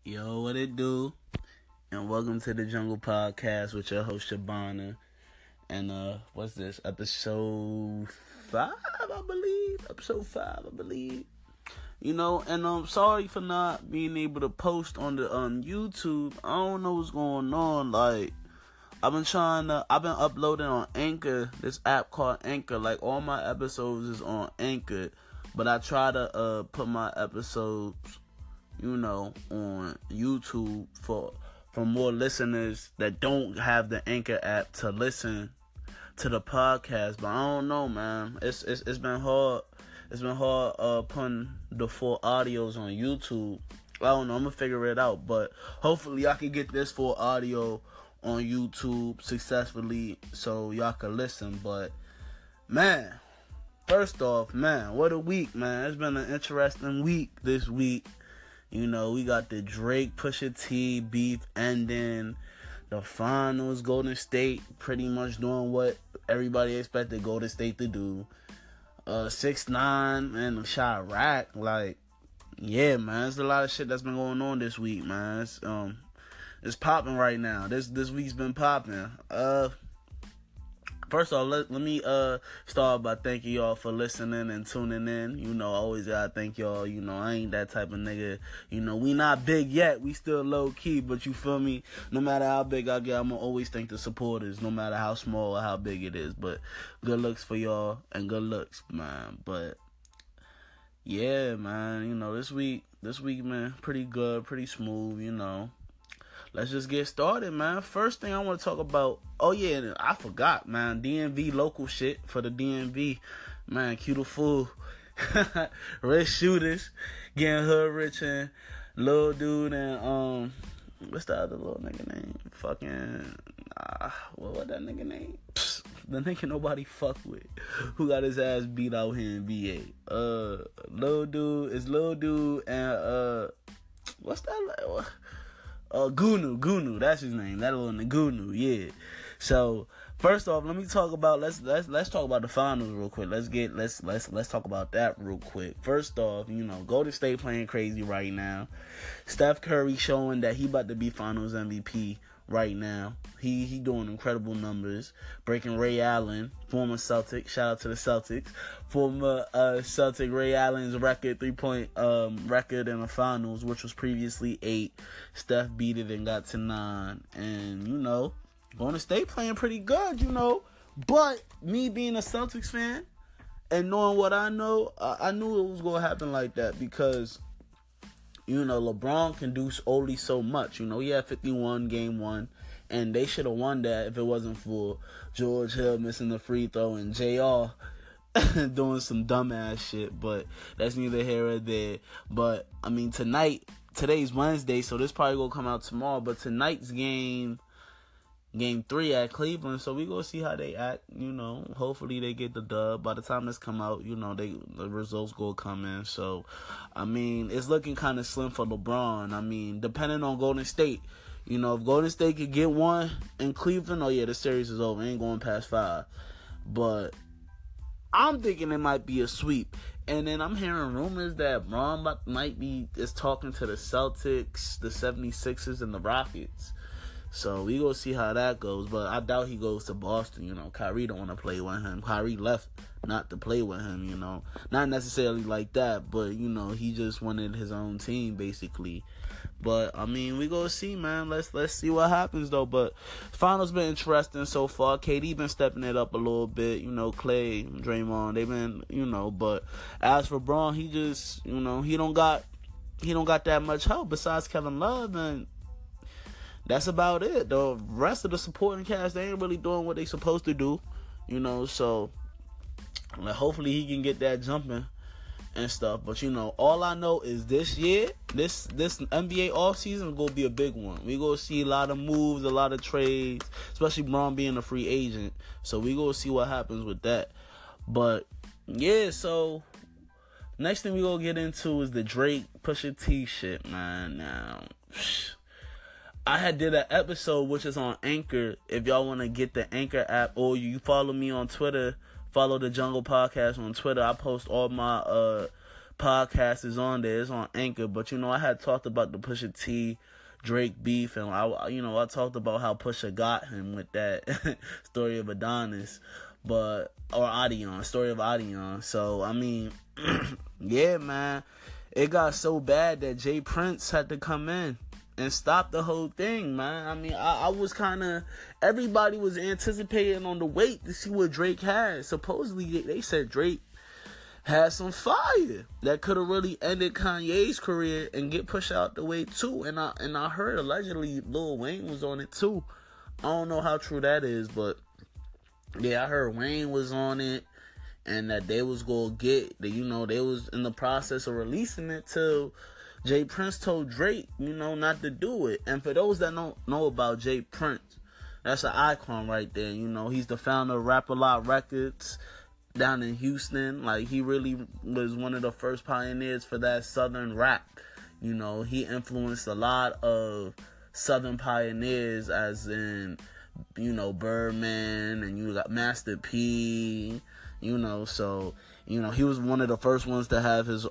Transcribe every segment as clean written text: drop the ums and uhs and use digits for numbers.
Yo, what it do? And welcome to the Jungle Podcast with your host Shabana. And what's this? Episode 5, I believe. Episode 5, I believe. And sorry for not being able to post on the YouTube. I don't know what's going on. Like, I've been uploading on Anchor, this app called Anchor. Like, all my episodes is on Anchor. But I try to put my episodes, on YouTube for more listeners that don't have the Anchor app to listen to the podcast. But I don't know, man. It's been hard. It's been hard putting the full audios on YouTube. I don't know. I'm gonna figure it out. But hopefully I can get this full audio on YouTube successfully so y'all can listen. But man, first off, man, what a week, man. It's been an interesting week this week. We got the Drake Pusha T beef ending. The finals, Golden State pretty much doing what everybody expected Golden State to do. 6ix9ine and Chirac. Like, yeah, man. There's a lot of shit that's been going on this week, man. It's popping right now. This week's been popping. First off, let me start by thanking y'all for listening and tuning in. I always gotta thank y'all. I ain't that type of nigga. We not big yet. We still low key, but you feel me? No matter how big I get, I'm gonna always thank the supporters, no matter how small or how big it is. But good looks for y'all and good looks, man. But yeah, man. This week, man, pretty good, pretty smooth. Let's just get started, man. First thing I want to talk about. Oh, yeah, I forgot, man. DMV local shit for the DMV. Man, cue the fool. Red shooters. Getting hood rich and little dude and, what's the other little nigga name? Fucking, what that nigga name? The nigga nobody fuck with. Who got his ass beat out here in VA. Little dude and, what's that? Gunu, that's his name. That little nigga, Gunu, yeah. So first off, let me talk about let's talk about the finals real quick. Let's talk about that real quick. First off, Golden State playing crazy right now. Steph Curry showing that he about to be Finals MVP right now. He doing incredible numbers, breaking Ray Allen, former Celtic. Shout out to the Celtics. Former Celtic Ray Allen's record 3-point record in the finals, which was previously 8. Steph beat it and got to 9. And Golden State playing pretty good, But me being a Celtics fan and knowing what I know, I knew it was gonna happen like that because LeBron can do only so much. He had 51 game 1, and they should have won that if it wasn't for George Hill missing the free throw and JR doing some dumbass shit. But that's neither here or there. But, today's Wednesday, so this probably gonna come out tomorrow. But tonight's game 3 at Cleveland, so we gonna see how they act. Hopefully they get the dub. By the time this come out, the results gonna come in. So, it's looking kind of slim for LeBron. Depending on Golden State, if Golden State could get one in Cleveland, oh yeah, the series is over. Ain't going past 5. But I'm thinking it might be a sweep. And then I'm hearing rumors that Bron is talking to the Celtics, the 76ers, and the Rockets. So we gonna see how that goes, but I doubt he goes to Boston. Kyrie don't want to play with him. Kyrie left not to play with him. Not necessarily like that, but he just wanted his own team basically. But we gonna see, man. Let's see what happens though. But finals been interesting so far. KD been stepping it up a little bit. Clay, Draymond, they've been But as for Bron, he just he don't got that much help besides Kevin Love and. That's about it. The rest of the supporting cast, they ain't really doing what they supposed to do, so hopefully he can get that jumping and stuff. But all I know is this year, this NBA offseason is gonna be a big one. We gonna see a lot of moves, a lot of trades, especially Bron being a free agent. So we gonna see what happens with that. But yeah, so next thing we gonna get into is the Drake Pusha T shit, man. Now I had did an episode which is on Anchor. If y'all want to get the Anchor app, or you follow me on Twitter, follow the Jungle Podcast on Twitter. I post all my podcast is on there. It's on Anchor. But, I had talked about the Pusha T Drake beef, and I talked about how Pusha got him with that story of Adonis, or Adion, story of Adion. So, yeah, man, it got so bad that Jay Prince had to come in and stop the whole thing, man. I was everybody was anticipating on the wait to see what Drake had. Supposedly, they said Drake had some fire that could have really ended Kanye's career and get pushed out the way too. And I heard allegedly Lil Wayne was on it too. I don't know how true that is, but yeah, I heard Wayne was on it, and that they was gonna get they was in the process of releasing it till Jay Prince told Drake, not to do it. And for those that don't know about Jay Prince, that's an icon right there. He's the founder of Rap-A-Lot Records down in Houston. Like, he really was one of the first pioneers for that Southern rap. He influenced a lot of Southern pioneers, as in, Birdman, and you got Master P, so, he was one of the first ones to have his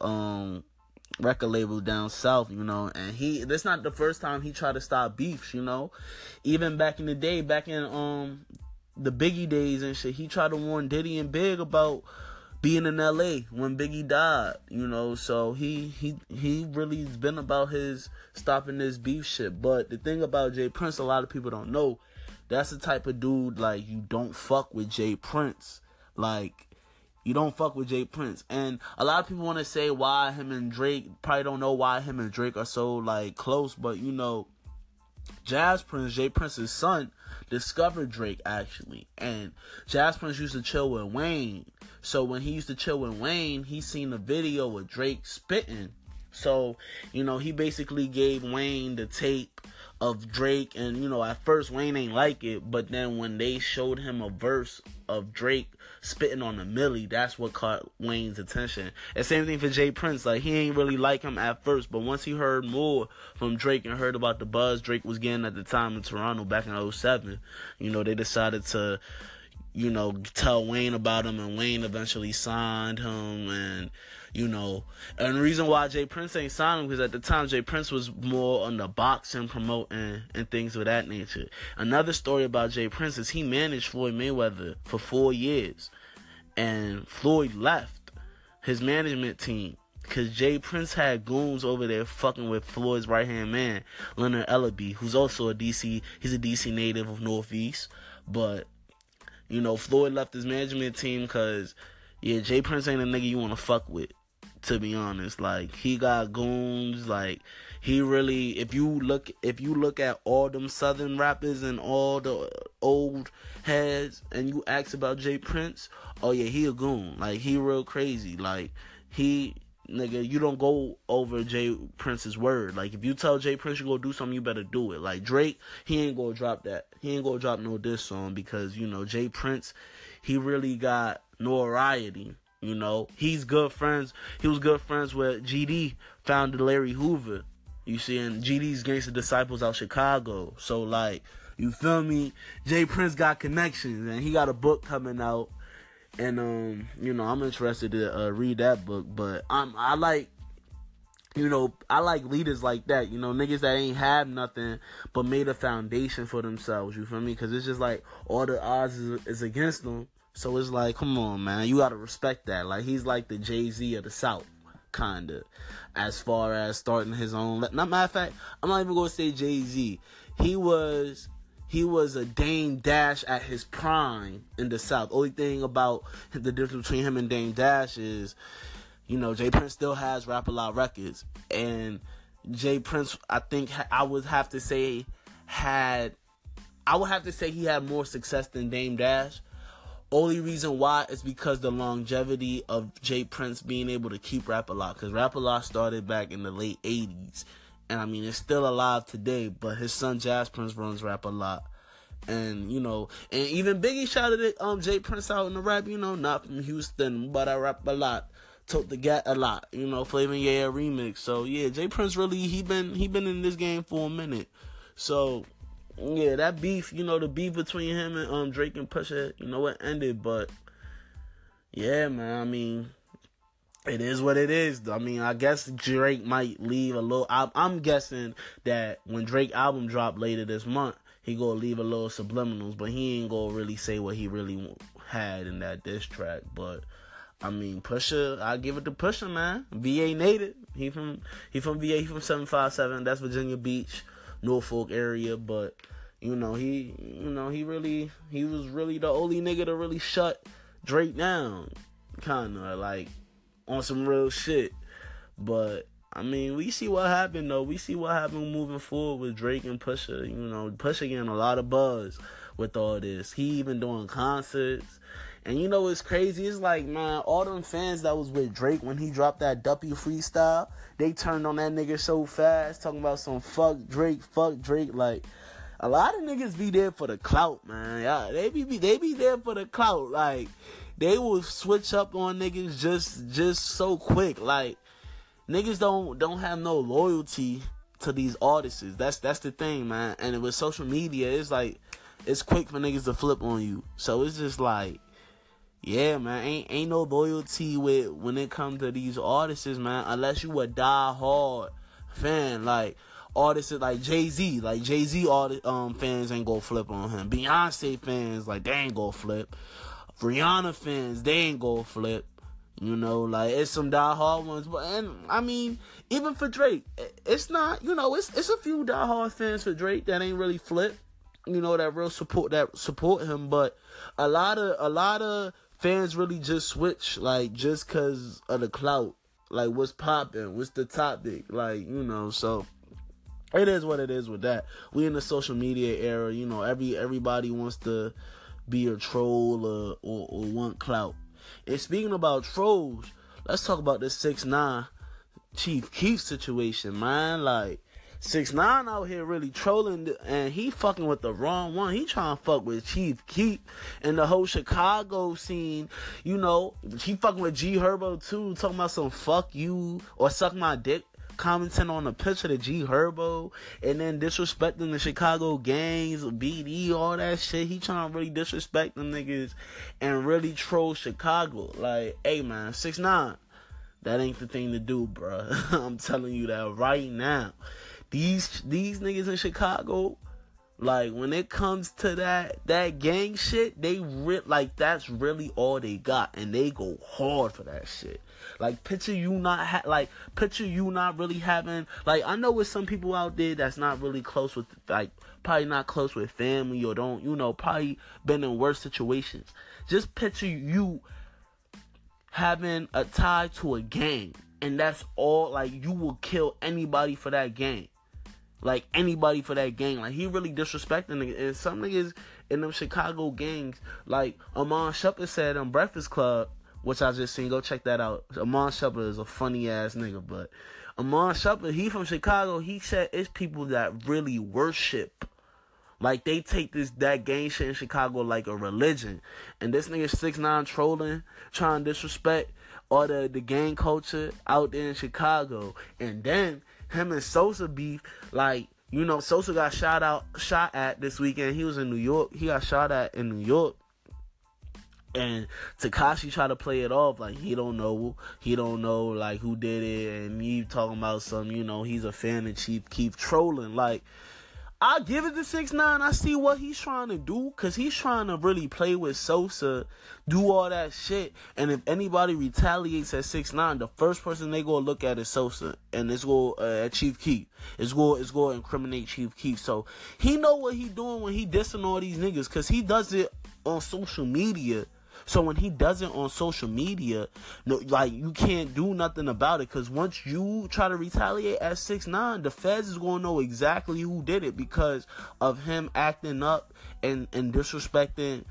record label down south, and this not the first time he tried to stop beefs, even back in the day, back in the Biggie days and shit, he tried to warn Diddy and Big about being in LA when Biggie died, so he really's been about his stopping this beef shit. But the thing about Jay Prince, a lot of people don't know, that's the type of dude, like, you don't fuck with Jay Prince. Like, you don't fuck with Jay Prince. And a lot of people want to say why him and Drake, probably don't know why him and Drake are so, like, close. But, Jazz Prince, Jay Prince's son, discovered Drake, actually. And Jazz Prince used to chill with Wayne. So when he used to chill with Wayne, he seen a video with Drake spitting. So, he basically gave Wayne the tape of Drake. And, at first Wayne ain't like it. But then when they showed him a verse of Drake spitting on the Millie, that's what caught Wayne's attention. And same thing for Jay Prince. Like, he ain't really like him at first, but once he heard more from Drake and heard about the buzz Drake was getting at the time in Toronto back in 2007, they decided to, tell Wayne about him, and Wayne eventually signed him. And and the reason why Jay Prince ain't signed him, because at the time Jay Prince was more on the boxing, promoting, and things of that nature. Another story about Jay Prince is he managed Floyd Mayweather for 4 years, and Floyd left his management team because Jay Prince had goons over there fucking with Floyd's right-hand man, Leonard Ellaby, who's also he's a DC native of Northeast. But Floyd left his management team because, yeah, Jay Prince ain't a nigga you want to fuck with, to be honest. Like, he got goons. Like, he really, if you look at all them Southern rappers and all the old heads, and you ask about Jay Prince, oh yeah, he a goon. Like, he real crazy. Like, nigga, you don't go over Jay Prince's word. Like, if you tell Jay Prince you go do something, you better do it. Like, Drake, he ain't gonna drop that. He ain't gonna drop no diss song because, Jay Prince, he really got notoriety. He's good friends. He was good friends with GD, founder Larry Hoover. You see, and GD's Gangsta Disciples out Chicago. So, like, you feel me? Jay Prince got connections, and he got a book coming out. And, I'm interested to read that book. But I like leaders like that. Niggas that ain't have nothing but made a foundation for themselves. You feel me? Because it's just like all the odds is against them. So it's like, come on, man. You got to respect that. Like, he's like the Jay-Z of the South, kind of. As far as starting his own. Matter of fact, I'm not even going to say Jay-Z. He was a Dame Dash at his prime in the South. Only thing about the difference between him and Dame Dash is, Jay Prince still has Rap-A-Lot Records. And Jay Prince, I think I would have to say he had more success than Dame Dash. Only reason why is because the longevity of Jay Prince being able to keep Rap-A-Lot. Because Rap-A-Lot started back in the late 80s. And it's still alive today. But his son Jazz Prince runs Rap-A-Lot. And, and even Biggie shouted Jay Prince out in the rap, not from Houston, but I rap a lot. Tote the gat a lot, Flavor Yeah remix. So, yeah, Jay Prince really, he been in this game for a minute. So, yeah, that beef, the beef between him and Drake and Pusha, it ended. But, yeah, man, It is what it is. I mean, I guess Drake might leave a little. I'm guessing that when Drake album drop later this month, he gonna leave a little subliminals, but he ain't gonna really say what he really had in that diss track. But I mean, Pusha, I give it to Pusha, man. VA native. He from VA. He from 757. That's Virginia Beach, Norfolk area. But he was really the only nigga to really shut Drake down, kinda like on some real shit. But I mean, we see what happened though. We see what happened moving forward with Drake and Pusha. Pusha getting a lot of buzz with all this. He even doing concerts. And it's crazy. It's like, man, all them fans that was with Drake when he dropped that Duppy freestyle, they turned on that nigga so fast, talking about some fuck Drake. Like, a lot of niggas be there for the clout, man. Yeah, they be there for the clout. Like, they will switch up on niggas just so quick. Like, niggas don't have no loyalty to these artists. That's the thing, man. And with social media, it's like, it's quick for niggas to flip on you. So it's just like, yeah, man, ain't no loyalty when it comes to these artists, man, unless you a die-hard fan. Like, artists like Jay-Z. Like, Jay-Z fans ain't gonna flip on him. Beyonce fans, like, they ain't gonna flip. Rihanna fans, they ain't gonna flip. Like, it's some die-hard ones. And I mean, even for Drake, it's not, it's a few die-hard fans for Drake that ain't really flip. That real support him. But a lot of fans really just switch, like, just cause of the clout. Like, what's popping? What's the topic? Like, so it is what it is with that. We in the social media era, everybody wants to be a troll or want clout. And speaking about trolls, let's talk about this 6ix9ine Chief Keef situation, man. Like, 6ix9ine out here really trolling, and he fucking with the wrong one. He trying to fuck with Chief Keef and the whole Chicago scene. He fucking with G Herbo too, talking about some fuck you or suck my dick, commenting on a picture of G Herbo, and then disrespecting the Chicago gangs, BD, all that shit. He trying to really disrespect them niggas and really troll Chicago. Like, hey man, 6ix9ine, that ain't the thing to do, bruh. I'm telling you that right now. These niggas in Chicago, like, when it comes to that gang shit, they like, that's really all they got, and they go hard for that shit. Like, picture you not really having, like, I know with some people out there that's not really close with, like, probably not close with family or don't, probably been in worse situations. Just picture you having a tie to a gang, and that's all. Like, you will kill anybody for that gang. Like, anybody for that gang. Like, he really disrespecting niggas. And some niggas in them Chicago gangs, like Amon Shepard said on Breakfast Club, which I just seen, go check that out. Amon Shepard is a funny ass nigga, but Amon Shepard, he from Chicago, he said it's people that really worship. Like, they take that gang shit in Chicago like a religion. And this nigga 6ix9ine trolling, trying to disrespect all the gang culture out there in Chicago. And then him and Sosa beef, like, Sosa got shot at this weekend. He was in New York. He got shot at in New York. And Tekashi tried to play it off like he don't know like who did it, and he talking about some, he's a fan of Chief Keef trolling. Like, I give it to 6ix9ine. I see what he's trying to do, because he's trying to really play with Sosa, do all that shit. And if anybody retaliates at 6ix9ine, the first person they gonna look at is Sosa, and it's go at Chief Keef. It's going to incriminate Chief Keef. So he know what he doing when he dissing all these niggas, because he does it on social media. So when he does it on social media, like, you can't do nothing about it, because once you try to retaliate at 6ix9ine, the feds is going to know exactly who did it, because of him acting up and disrespecting,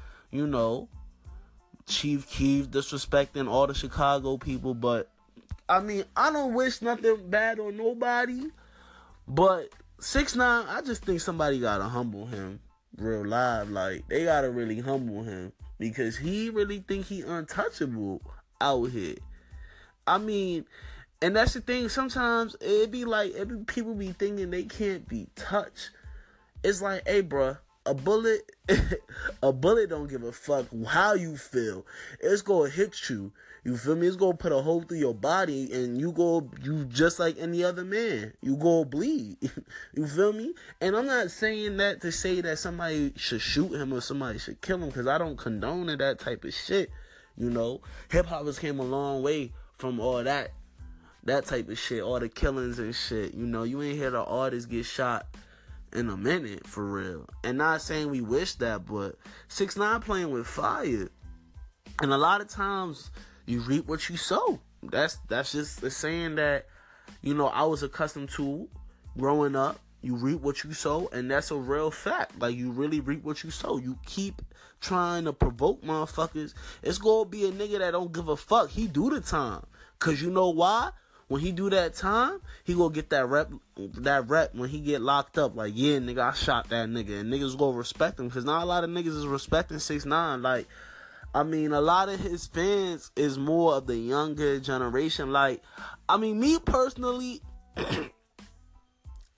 Chief Keef, disrespecting all the Chicago people. But I mean, I don't wish nothing bad on nobody, but 6ix9ine, I just think somebody gotta humble him real live. Like, they gotta really humble him, because he really think he untouchable out here. I mean, and that's the thing. Sometimes people be thinking they can't be touched. It's like, hey, bruh, a bullet, a bullet don't give a fuck how you feel. It's gonna hit you. You feel me? It's gonna put a hole through your body, and you just like any other man. You go bleed. You feel me? And I'm not saying that to say that somebody should shoot him or somebody should kill him, because I don't condone that type of shit. You know, hip hop has came a long way from all that type of shit, all the killings and shit. You know, you ain't hear the artists get shot in a minute, for real. And not saying we wish that, but 6ix9ine playing with fire. And a lot of times, you reap what you sow. That's just the saying that, you know, I was accustomed to growing up. You reap what you sow, and that's a real fact. Like, you really reap what you sow. You keep trying to provoke motherfuckers. It's gonna be a nigga that don't give a fuck. He do the time. Cause you know why? When he do that time, he gonna get that rep when he get locked up. Like, yeah, nigga, I shot that nigga. And niggas gonna respect him. Cause not a lot of niggas is respecting 6ix9ine. Like, I mean, a lot of his fans is more of the younger generation. Like, I mean, me personally,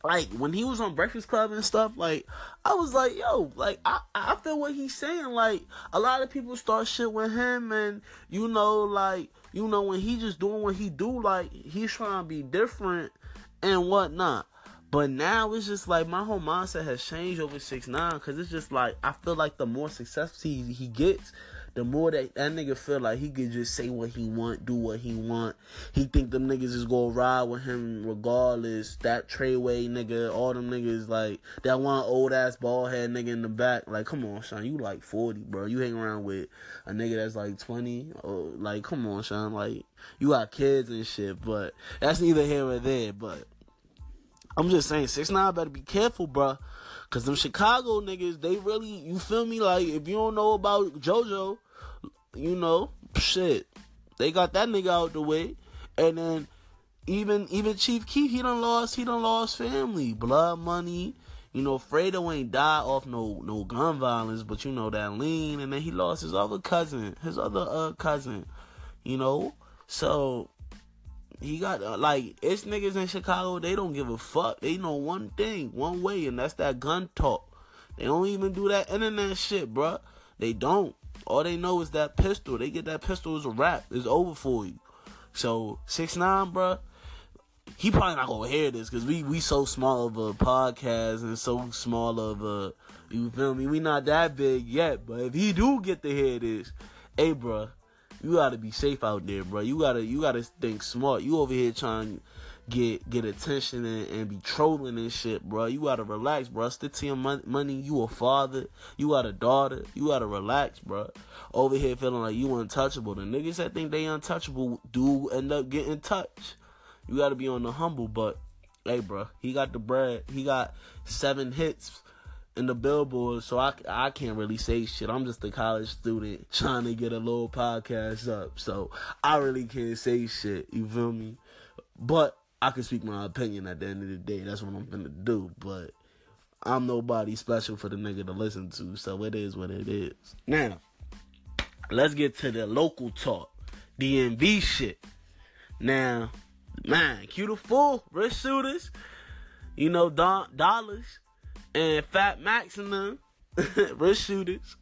like, when he was on Breakfast Club and stuff, like, I was like, yo, like, I feel what he's saying. Like, a lot of people start shit with him, and, you know, like, you know, when he just doing what he do, like, he's trying to be different and whatnot. But now it's just like my whole mindset has changed over 6ix9ine, because it's just like, I feel like the more success he gets, the more that nigga feel like he could just say what he want, do what he want. He think them niggas is gonna ride with him regardless. That Treyway nigga, all them niggas, like, that one old ass bald head nigga in the back. Like, come on, son, you like 40, bro. You hang around with a nigga that's like 20. Or, like, come on, son. Like, you got kids and shit, but that's neither here or there. But I'm just saying, 6ix9ine better be careful, bro. Cause them Chicago niggas, they really, you feel me? Like, if you don't know about JoJo, you know, shit, they got that nigga out the way. And then even Chief Keef, he done lost family, blood money. You know, Fredo ain't died off no gun violence, but you know that lean. And then he lost his other cousin, you know. So he got, like, it's niggas in Chicago, they don't give a fuck. They know one thing, one way, and that's that gun talk. They don't even do that internet shit, bruh. They don't. All they know is that pistol. They get that pistol as a wrap. It's over for you. So, 6ix9ine, bruh, he probably not gonna hear this, because we so small of a podcast and so small of a, you feel me? We not that big yet, but if he do get to hear this, hey, bruh, you gotta be safe out there, bro. You gotta think smart. You over here trying to get attention and be trolling and shit, bro. You gotta relax, bro. Stick to your money. You a father. You got a daughter. You gotta relax, bro. Over here feeling like you untouchable. The niggas that think they untouchable do end up getting touched. You gotta be on the humble, but hey, bro, he got the bread. He got 7 hits in the Billboard, so I can't really say shit. I'm just a college student trying to get a little podcast up, so I really can't say shit, you feel me? But I can speak my opinion at the end of the day. That's what I'm finna do, but I'm nobody special for the nigga to listen to, so it is what it is. Now, let's get to the local talk. DMV shit. Now, man, Q the Fool, wrist shooters, you know, dollars, and Fat Max and them, wrist shooters.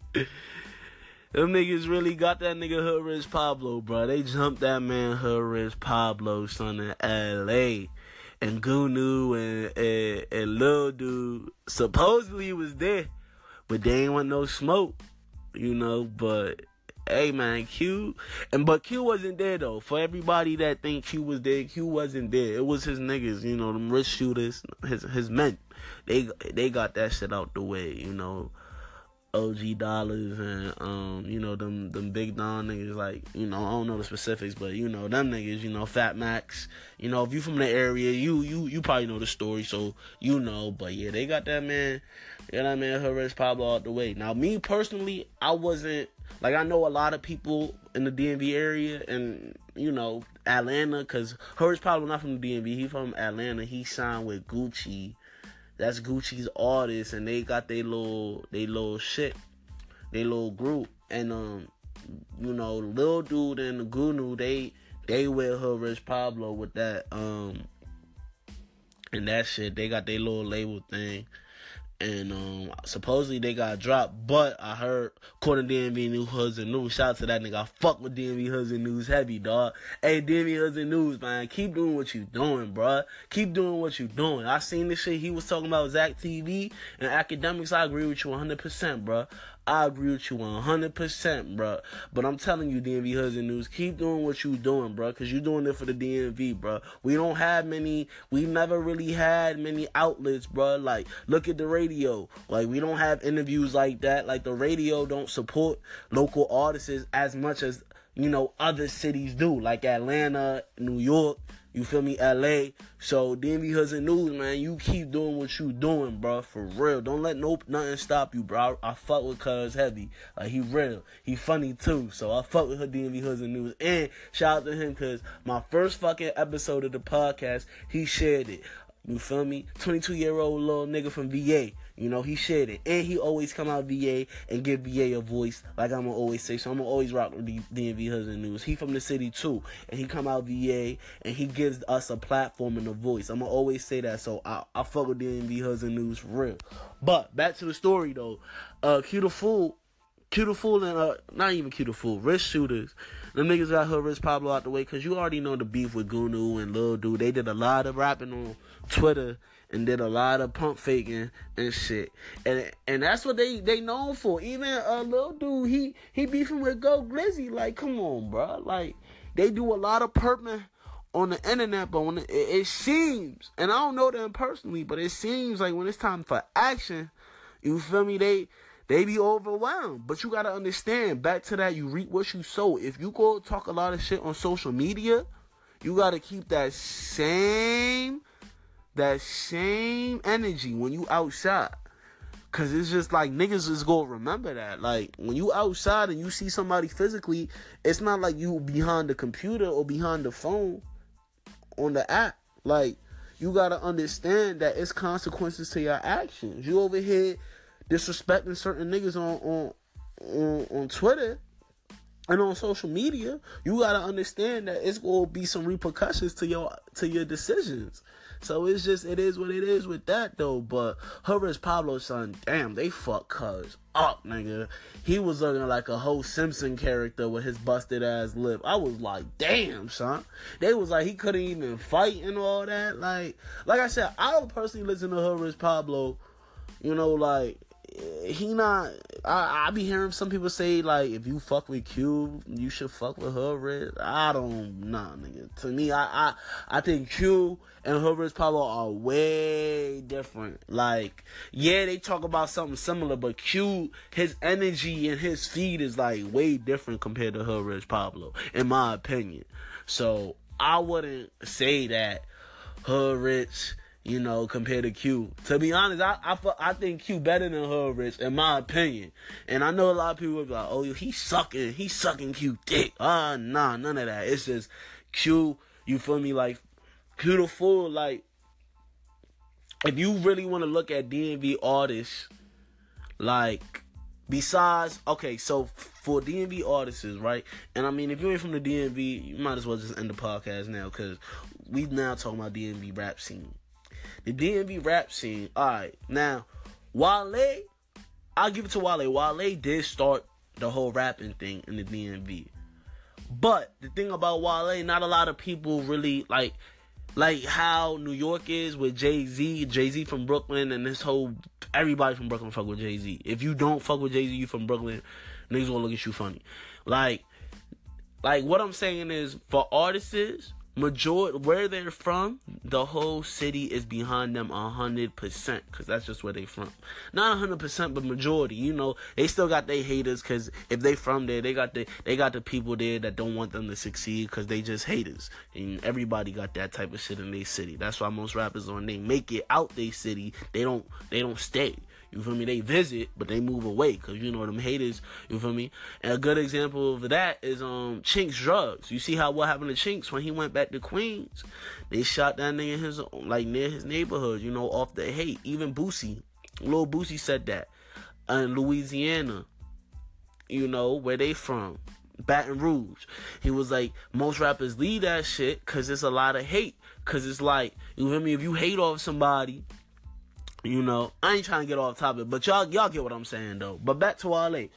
Them niggas really got that nigga Hood Rich Pablo, bro. They jumped that man Hood Rich Pablo, son, in L.A. And Gunu and Lil Dude supposedly was there, but they ain't want no smoke, you know. But hey, man, but Q wasn't there though. For everybody that think Q was there, Q wasn't there. It was his niggas, you know, them wrist shooters, his men. They got that shit out the way, you know. OG Dollars and you know, them Big Don niggas, like, you know, I don't know the specifics, but you know, them niggas, you know, Fat Max, you know, if you from the area, you probably know the story, so you know. But yeah, they got that man Hood Rich Pablo out the way. Now, me personally, I wasn't, like, I know a lot of people in the DMV area and, you know, Atlanta, because Hood Rich Pablo not from the DMV, he from Atlanta. He signed with Gucci. That's Gucci's artist, and they got they little shit, they little group. And you know, Lil Dude and the Gunu, they with Hood Rich Pablo with that and that shit. They got their little label thing. And supposedly they got dropped, but I heard, according to DMV News Hoods and News, shout out to that nigga. I fuck with DMV Hoods and News heavy, dog. Hey, DMV Hoods and News, man, keep doing what you doing, bruh. Keep doing what you doing. I seen this shit he was talking about Zach TV and academics. I agree with you 100%, bruh. I agree with you 100%, bruh. But I'm telling you, DMV Hoods and News, keep doing what you doing, bruh, because you doing it for the DMV, bruh. We don't have many, we never really had many outlets, bruh. Like, look at the radio. Like, we don't have interviews like that. Like, the radio don't support local artists as much as, you know, other cities do. Like Atlanta, New York, you feel me, LA. So, DMV Hoods and News, man, you keep doing what you doing, bro, for real. Don't let nothing stop you, bro. I fuck with Cuz heavy. Like, he real. He funny, too. So, I fuck with her DMV Hoods and News. And shout out to him, because my first fucking episode of the podcast, he shared it. You feel me? 22-year-old little nigga from VA. You know, he shared it. And he always come out VA and give VA a voice, like I'm going to always say. So I'm going to always rock with DMV Hoods and News. He from the city, too. And he come out VA, and he gives us a platform and a voice. I'm going to always say that. So I fuck with DMV Hoods and News for real. But back to the story, though. Q the Fool and, not even Q the Fool, Rich Shooters. Them niggas got Hood Rich Pablo out the way, because you already know the beef with Gunu and Lil Dude. They did a lot of rapping on Twitter and did a lot of pump faking and shit. And that's what they known for. Even Lil Dude, he beefing with Go Glizzy. Like, come on, bro. Like, they do a lot of perping on the internet, but when it seems, and I don't know them personally, but it seems like when it's time for action, you feel me, they be overwhelmed. But you gotta understand, back to that, you reap what you sow. If you go talk a lot of shit on social media, you gotta keep that same energy when you outside. Cause it's just like, niggas is gonna remember that. Like, when you outside and you see somebody physically, it's not like you behind the computer or behind the phone on the app. Like, you gotta understand that it's consequences to your actions. You over here disrespecting certain niggas on Twitter and on social media, you gotta understand that it's gonna be some repercussions to your decisions. So it is what it is with that, though. But Hood Rich Pablo's son, damn, they fuck Cuz up, nigga. He was looking like a whole Simpson character with his busted ass lip. I was like, damn, son. They was like, he couldn't even fight and all that. Like I said, I don't personally listen to Hood Rich Pablo. You know, like, he not, I be hearing some people say, like, if you fuck with Q, you should fuck with Hood Rich. Nigga. To me, I think Q and Hood Rich Pablo are way different. Like, yeah, they talk about something similar, but Q, his energy and his feed is, like, way different compared to Hood Rich Pablo, in my opinion. So, I wouldn't say that Hood Rich, you know, compared to Q. To be honest, I think Q better than Hood Rich, in my opinion. And I know a lot of people will be like, oh, he's sucking Q dick. Nah, none of that. It's just Q, you feel me, like, Q the Fool, like, if you really want to look at DMV artists, like, besides, okay, so for DMV artists, right? And I mean, if you ain't from the DMV, you might as well just end the podcast now, because we now talking about DMV rap scene. The DMV rap scene, alright, now, Wale, I'll give it to Wale. Wale did start the whole rapping thing in the DMV. But the thing about Wale, not a lot of people really, like how New York is with Jay-Z from Brooklyn, and this whole, everybody from Brooklyn fuck with Jay-Z. If you don't fuck with Jay-Z, you from Brooklyn, niggas gonna look at you funny. Like what I'm saying is, for artists, majority, where they're from, the whole city is behind them 100%, because that's just where they from. Not 100%, but majority. You know, they still got their haters, because if they from there, they got the people there that don't want them to succeed, because they just haters. And everybody got that type of shit in their city. That's why most rappers, when they make it out their city, they don't stay. You feel me? They visit, but they move away, because, you know, them haters, you feel me? And a good example of that is Chink's drugs. You see what happened to Chinks when he went back to Queens? They shot that nigga in his, like, near his neighborhood, you know, off the hate. Even Boosie, Lil Boosie said that. In Louisiana, you know, where they from, Baton Rouge. He was like, most rappers leave that shit because there's a lot of hate. Because it's like, you feel me? If you hate off somebody, You know, I ain't trying to get off topic, but y'all get what I'm saying though. But back to Wale.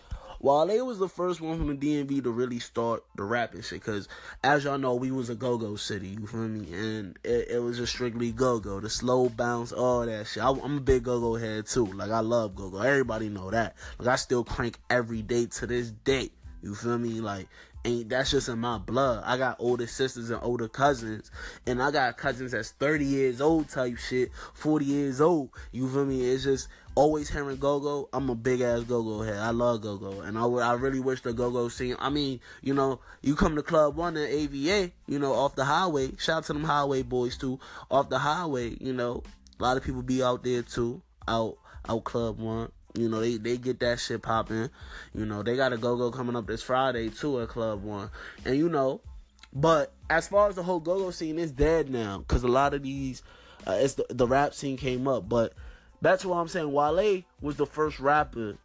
Wale was the first one from the DMV to really start the rapping shit, cause as y'all know, we was a go-go city, you feel me? And it was just strictly go-go, the slow bounce, all that shit. I'm a big go-go head too. Like, I love go-go. Everybody know that. Like, I still crank every day to this day. You feel me? Like, that's just in my blood. I got older sisters and older cousins, and I got cousins that's 30 years old type shit, 40 years old. You feel me? It's just always hearing go-go. I'm a big ass go-go head. I love go-go, and I really wish the go-go scene. I mean, you know, you come to Club 1 in AVA, you know, off the highway. Shout out to them highway boys too. Off the highway, you know, a lot of people be out there too. Out Club 1. You know, they get that shit popping. You know, they got a go-go coming up this Friday, too, at Club 1. And, you know, but as far as the whole go-go scene, it's dead now. Because a lot of these, it's the rap scene came up. But that's what I'm saying. Wale was the first rapper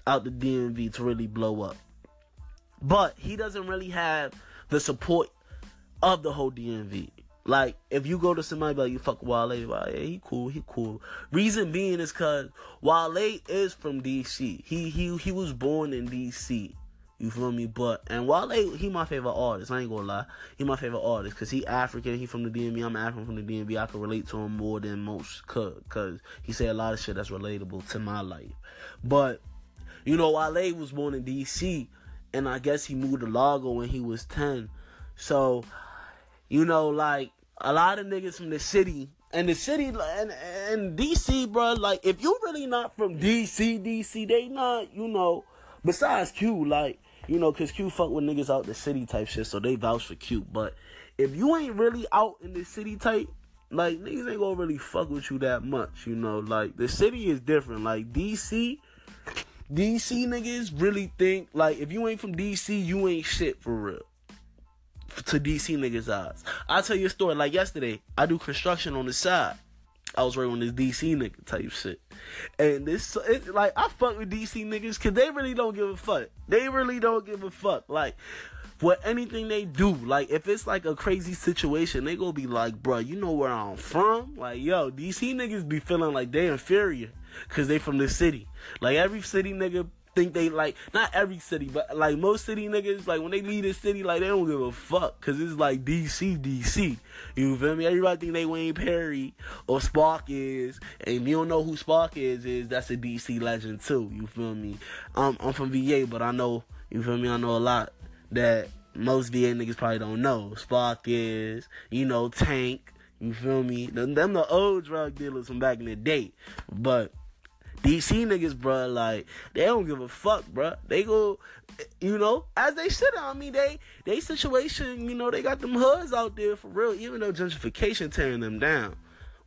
out the DMV to really blow up. But he doesn't really have the support of the whole DMV. Like, if you go to somebody like, you fuck Wale, like, yeah, he cool. Reason being is cause Wale is from DC. He was born in DC. You feel me? And Wale, he my favorite artist. I ain't gonna lie. He my favorite artist. Cause he African. He from the DMV. I'm African from the DMV. I can relate to him more than most could. Cause he say a lot of shit that's relatable to my life. But, you know, Wale was born in DC. And I guess he moved to Largo when he was 10. So, you know, like, a lot of niggas from the city, and DC, bro, like, if you really not from DC, they not, you know, besides Q, like, you know, cause Q fuck with niggas out the city type shit, so they vouch for Q, but if you ain't really out in the city type, like, niggas ain't gonna really fuck with you that much, you know, like, the city is different, like, DC niggas really think, like, if you ain't from DC, you ain't shit for real. To DC niggas' eyes. I'll tell you a story. Like yesterday, I do construction on the side. I was working on this DC nigga type shit. And like, I fuck with DC niggas because they really don't give a fuck. They really don't give a fuck. Like, for anything they do, like, if it's like a crazy situation, they gonna be like, bruh, you know where I'm from? Like, yo, DC niggas be feeling like they inferior because they from the city. Like, every city nigga think they, like, not every city, but like most city niggas, like, when they leave the city, like, they don't give a fuck, cause it's like DC, you feel me? Everybody think they Wayne Perry or Spark is, and if you don't know who Spark is that's a DC legend too, you feel me? I'm from VA, but I know, you feel me, I know a lot that most VA niggas probably don't know. Spark is, you know, Tank, you feel me? Them the old drug dealers from back in the day, but DC niggas, bruh, like, they don't give a fuck, bruh. They go, you know, as they should. I mean, they situation, you know, they got them hoods out there for real, even though gentrification tearing them down.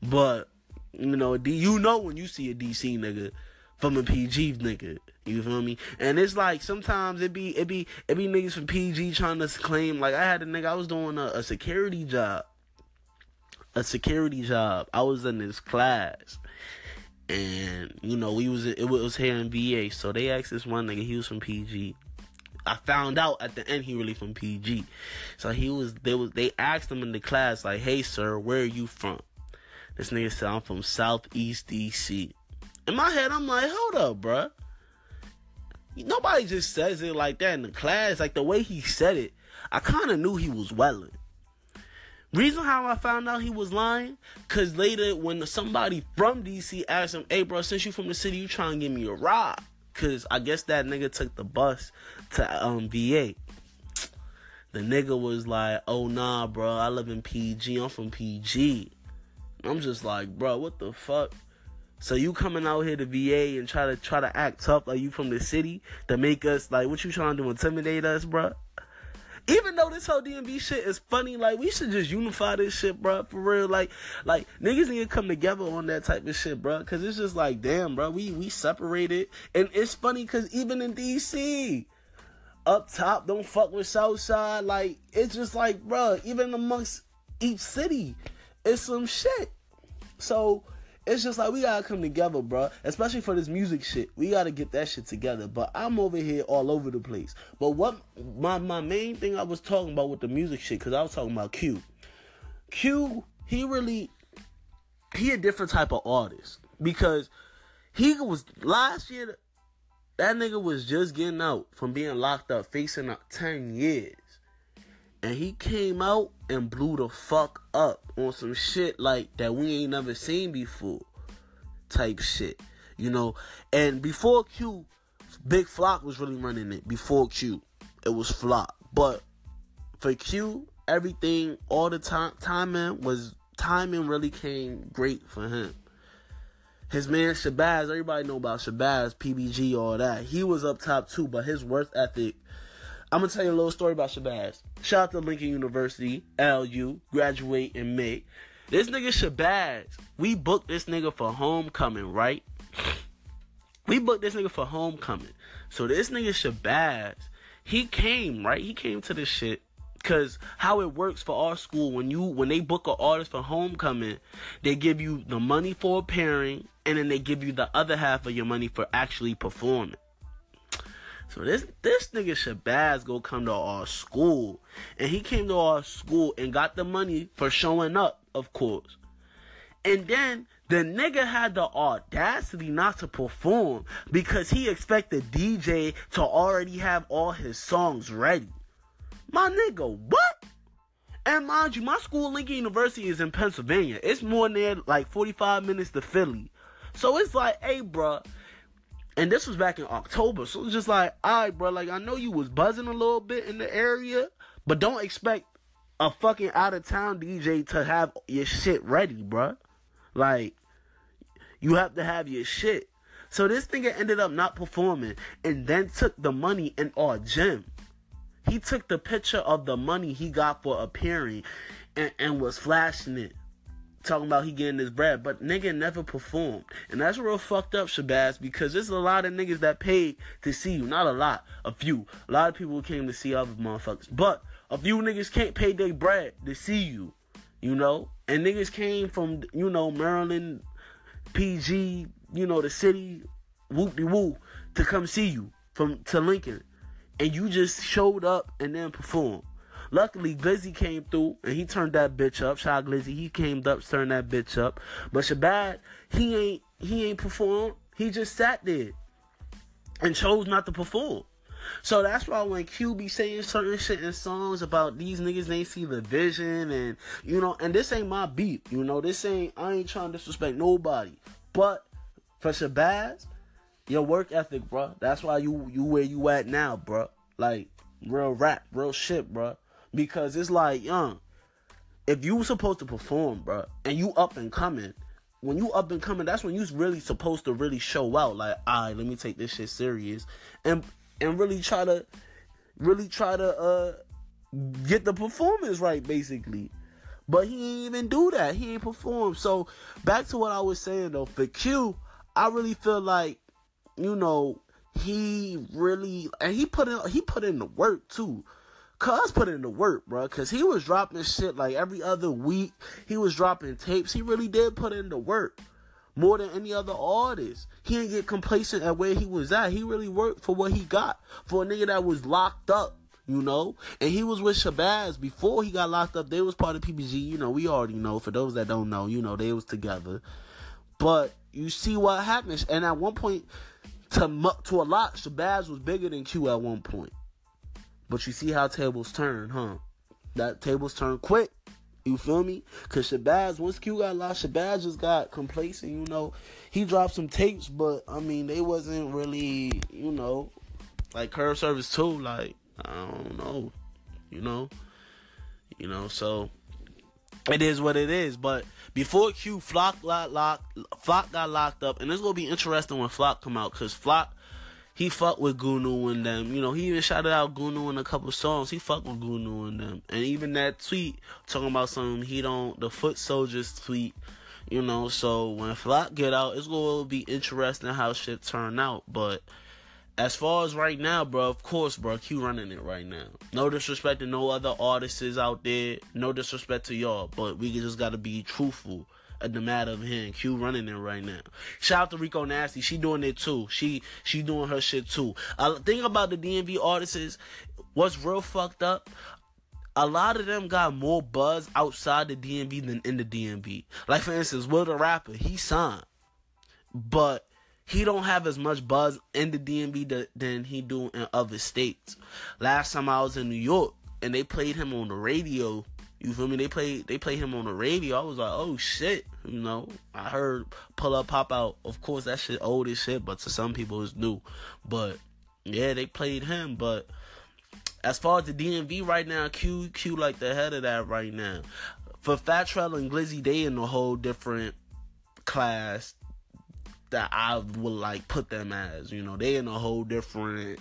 But, you know, you know when you see a DC nigga from a PG nigga, you feel me? And it's like, sometimes it be niggas from PG trying to claim, like, I had a nigga, I was doing a security job. I was in this class. And, you know, it was here in VA. So they asked this one nigga, he was from PG. I found out at the end he really from PG. So they asked him in the class, like, hey sir, where are you from? This nigga said, I'm from Southeast DC. In my head, I'm like, hold up, bruh. Nobody just says it like that in the class. Like, the way he said it, I kind of knew he was welling. Reason how I found out he was lying, cause later when somebody from DC asked him, hey bro, since you from the city, you trying to give me a ride? Cause I guess that nigga took the bus to VA. The nigga was like, oh nah bro, I live in PG, I'm from PG. I'm just like, bro, what the fuck? So you coming out here to VA and try to act tough like you from the city to make us, like, what you trying to do, intimidate us, bro? Even though this whole DMV shit is funny, like, we should just unify this shit, bro, for real. Like, niggas need to come together on that type of shit, bro, because it's just like, damn, bro, we separated. And it's funny because even in DC, up top, don't fuck with Southside. Like, it's just like, bro, even amongst each city, it's some shit. So it's just like, we gotta come together, bro. Especially for this music shit. We gotta get that shit together. But I'm over here all over the place. But what my main thing I was talking about with the music shit, because I was talking about Q. Q, he really he a different type of artist. Because he was, last year, that nigga was just getting out from being locked up, facing up 10 years. And he came out and blew the fuck up on some shit like that we ain't never seen before. Type shit. You know? And before Q, Big Flock was really running it. Before Q, it was Flock. But for Q, everything, all the timing really came great for him. His man Shabazz, everybody know about Shabazz, PBG, all that. He was up top too, but his work ethic. I'm gonna tell you a little story about Shabazz. Shout out to Lincoln University, LU, graduate in May. This nigga Shabazz, we booked this nigga for homecoming, right? We booked this nigga for homecoming. So this nigga Shabazz, he came, right? He came to this shit. Cause how it works for our school, when they book an artist for homecoming, they give you the money for appearing, and then they give you the other half of your money for actually performing. So this nigga Shabazz go come to our school, and he came to our school and got the money for showing up, of course. And then the nigga had the audacity not to perform because he expected DJ to already have all his songs ready. My nigga, what? And mind you, my school, Lincoln University, is in Pennsylvania. It's more than like 45 minutes to Philly. So it's like, hey, bruh. And this was back in October. So it's just like, alright, bruh. Like, I know you was buzzing a little bit in the area. But don't expect a fucking out-of-town DJ to have your shit ready, bruh. Like, you have to have your shit. So this nigga ended up not performing. And then took the money in our gym. He took the picture of the money he got for appearing and was flashing it. Talking about he getting his bread. But nigga never performed. And that's real fucked up, Shabazz. Because there's a lot of niggas that paid to see you. Not a lot. A few. A lot of people came to see other motherfuckers. But a few niggas can't pay their bread to see you. You know? And niggas came from, you know, Maryland, PG, you know, the city, whoop-de-woo, to come see you. To Lincoln. And you just showed up and then performed. Luckily, Glizzy came through and he turned that bitch up. Shout out Glizzy. He came up, turned that bitch up. But Shabazz, he ain't performed. He just sat there and chose not to perform. So that's why when Q be saying certain shit in songs about these niggas ain't see the vision and, you know, and this ain't my beat, you know, I ain't trying to disrespect nobody. But for Shabazz, your work ethic, bro. That's why you where you at now, bro. Like, real rap, real shit, bro. Because it's like, young, if you supposed to perform, bro, and you up and coming, when you up and coming, that's when you really supposed to really show out. Like, alright, let me take this shit serious. And really try to get the performance right, basically. But he ain't even do that. He ain't perform. So, back to what I was saying, though. For Q, I really feel like, you know, he really, and he put in the work too. Cuz put in the work, bro. Cause he was dropping shit like every other week. He was dropping tapes. He really did put in the work more than any other artist. He didn't get complacent at where he was at. He really worked for what he got. For a nigga that was locked up, you know. And he was with Shabazz before he got locked up. They was part of PBG. You know, we already know. For those that don't know, you know, they was together. But you see what happens. And at one point, to a lot, Shabazz was bigger than Q at one point. But you see how tables turn, huh? That tables turn quick. You feel me? Because Shabazz, once Q got lost, Shabazz just got complacent, you know. He dropped some tapes, but, I mean, they wasn't really, you know, like Curve Service 2, like, I don't know, you know, so it is what it is. But before Q, Flock got locked up, and it's going to be interesting when Flock come out, because Flock, he fucked with Gunu and them. You know, he even shouted out Gunu in a couple songs. He fucked with Gunu and them. And even that tweet talking about something the Foot Soldiers tweet, you know. So when Flock get out, it's going to be interesting how shit turn out. But as far as right now, bro, of course, bro, Q running it right now. No disrespect to no other artists out there. No disrespect to y'all. But we just got to be truthful at the matter of him. Q running it right now. Shout out to Rico Nasty. She doing it too. She doing her shit too. Thing about the DMV artists is, what's real fucked up, a lot of them got more buzz outside the DMV than in the DMV. Like, for instance, Will the Rapper, he signed, but he don't have as much buzz in the DMV than he do in other states. Last time I was in New York and they played him on the radio, you feel me? They played him on the radio. I was like, oh shit, you know. I heard Pull Up Pop Out. Of course, that shit old as shit, but to some people it's new. But yeah, they played him. But as far as the DMV right now, Q like the head of that right now. For Fat Trell and Glizzy, they in a whole different class that I would like put them as. You know, they in a whole different,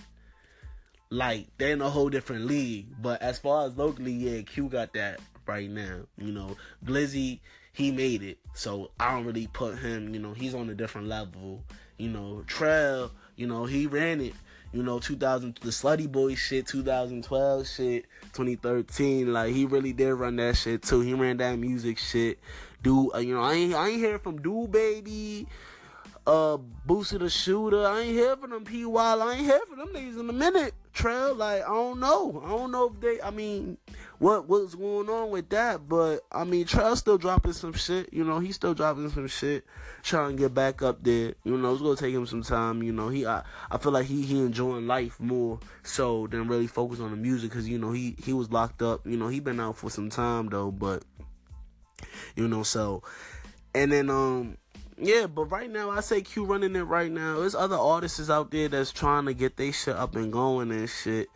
like, they're in a whole different league. But as far as locally, yeah, Q got that right now. You know, Glizzy, he made it. So I don't really put him, you know, he's on a different level. You know, Trell, you know, he ran it. You know, the Slutty Boy shit, 2012 shit, 2013, like, he really did run that shit, too. He ran that music shit. Dude, you know, I ain't hear from Dude Baby, Boosie the Shooter. I ain't hear from them P. Wild. I ain't hear from them niggas in a minute. Trail, like, I don't know if they, I mean, what's going on with that, but, I mean, Trail's still dropping some shit, you know, he's still dropping some shit, trying to get back up there, you know, it's gonna take him some time, you know, I feel like he enjoying life more so than really focus on the music, cause, you know, he was locked up, you know, he been out for some time, though, but, you know, so, and then, yeah, but right now, I say Q running it right now. There's other artists out there that's trying to get their shit up and going and shit.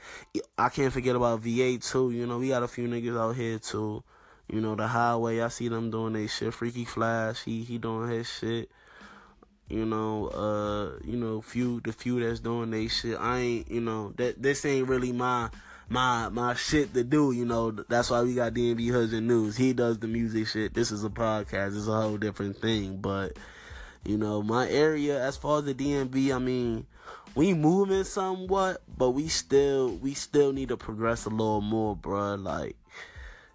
I can't forget about VA, too. You know, we got a few niggas out here, too. You know, The Highway, I see them doing their shit. Freaky Flash, he doing his shit. You know, the few that's doing their shit. I ain't, you know, this ain't really my shit to do, you know. That's why we got DMV Hoods and News. He does the music shit. This is a podcast. It's a whole different thing. But, you know, my area, as far as the DMV, I mean, we moving somewhat, but we still need to progress a little more, bruh. Like,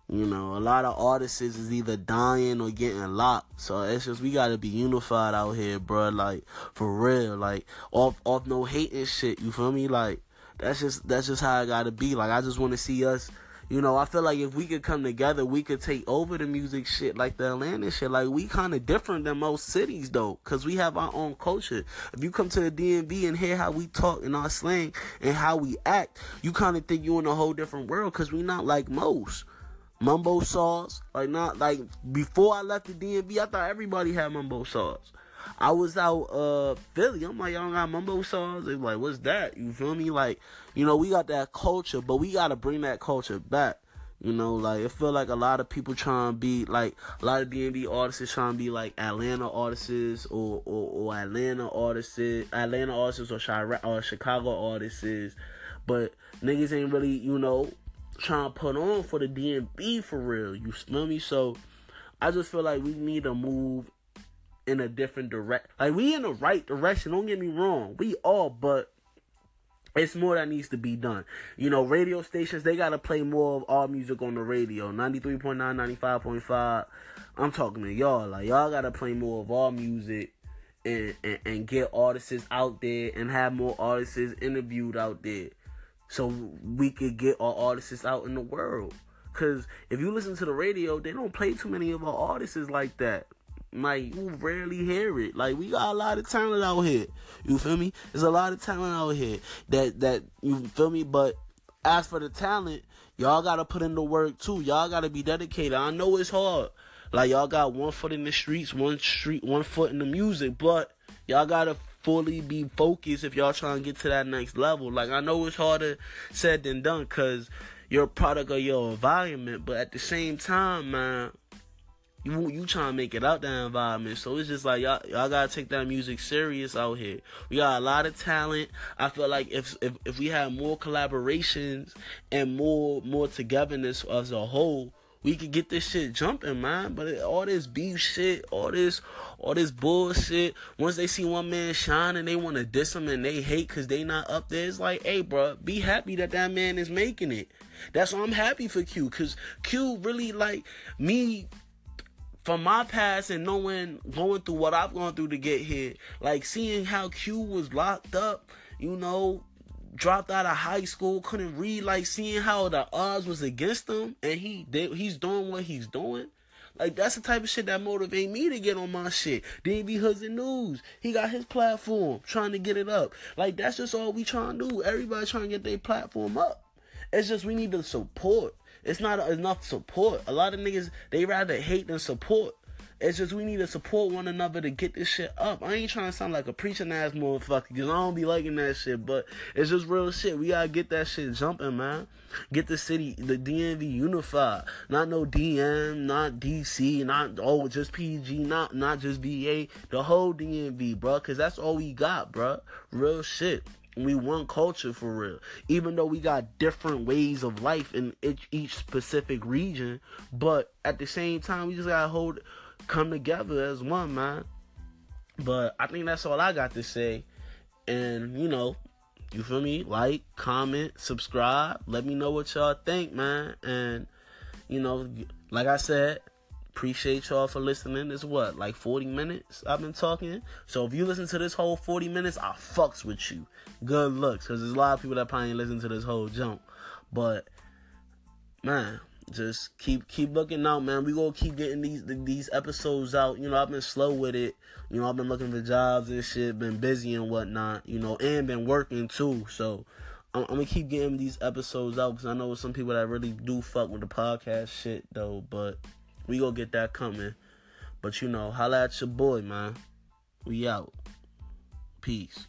you know, a lot of artists is either dying or getting locked. So it's just, we gotta be unified out here, bruh. Like, for real. Like, off no hating shit, you feel me? Like, that's just how it gotta be. Like, I just wanna see us, you know, I feel like if we could come together, we could take over the music shit, like the Atlanta shit. Like, we kinda different than most cities, though, cause we have our own culture. If you come to the DMV and hear how we talk in our slang and how we act, you kinda think you in a whole different world, cause we not like most. Mumbo sauce, like, not like, before I left the DMV, I thought everybody had mumbo sauce. I was out Philly. I'm like, y'all don't got mumbo sauce? They like, what's that? You feel me? Like, you know, we got that culture, but we gotta bring that culture back. You know, like, I feel like a lot of people trying to be like, a lot of DMV artists trying to be like Atlanta artists or Atlanta artists or Chicago artists, but niggas ain't really, you know, trying to put on for the DMV for real. You feel me? So I just feel like we need to move in a different direction. Like, we in the right direction, don't get me wrong, we all, but it's more that needs to be done. You know, radio stations, they gotta play more of our music on the radio. 93.9, 95.5. I'm talking to y'all. Like, y'all gotta play more of our music and get artists out there and have more artists interviewed out there, so we could get our artists out in the world. Cause if you listen to the radio, they don't play too many of our artists like that. Like, you rarely hear it. Like, we got a lot of talent out here. You feel me? There's a lot of talent out here that you feel me? But as for the talent, y'all gotta put in the work too. Y'all gotta be dedicated. I know it's hard. Like, y'all got one foot in the streets, one foot in the music, but y'all gotta fully be focused if y'all trying to get to that next level. Like, I know it's harder said than done, cause you're a product of your environment, but at the same time, man, you trying to make it out that environment. So it's just like, y'all gotta take that music serious out here. We got a lot of talent. I feel like if we had more collaborations and more togetherness as a whole, we could get this shit jumping, man. But all this beef shit, all this bullshit, once they see one man shining, they want to diss him and they hate because they not up there. It's like, hey, bro, be happy that man is making it. That's why I'm happy for Q, because Q really, like, me, from my past and going through what I've gone through to get here, like, seeing how Q was locked up, you know, dropped out of high school, couldn't read, like seeing how the odds was against him, and he's doing what he's doing. Like, that's the type of shit that motivate me to get on my shit. DMV Hoods and News. He got his platform, trying to get it up. Like, that's just all we trying to do. Everybody trying to get their platform up. It's just we need the support. It's not enough support. A lot of niggas, they rather hate than support. It's just we need to support one another to get this shit up. I ain't trying to sound like a preaching ass motherfucker, because I don't be liking that shit, but it's just real shit. We gotta get that shit jumping, man. Get the city, the DMV unified. Not no DM, not DC, not just PG, not just VA. The whole DMV, bro, because that's all we got, bro. Real shit. We one culture for real. Even though we got different ways of life in each specific region, but at the same time, we just gotta come together as one, man. But I think that's all I got to say. And, you feel me? Like, comment, subscribe. Let me know what y'all think, man. And, like I said, appreciate y'all for listening. It's like 40 minutes I've been talking. So if you listen to this whole 40 minutes, I fucks with you. Good looks. Because there's a lot of people that probably ain't listen to this whole jump. But, man, just keep looking out, man. We gonna keep getting these episodes out. I've been slow with it. I've been looking for jobs and shit, been busy and whatnot, and been working too. So I'm gonna keep getting these episodes out, because I know some people that really do fuck with the podcast shit though. But we gonna get that coming. But holla at your boy, man. We out. Peace.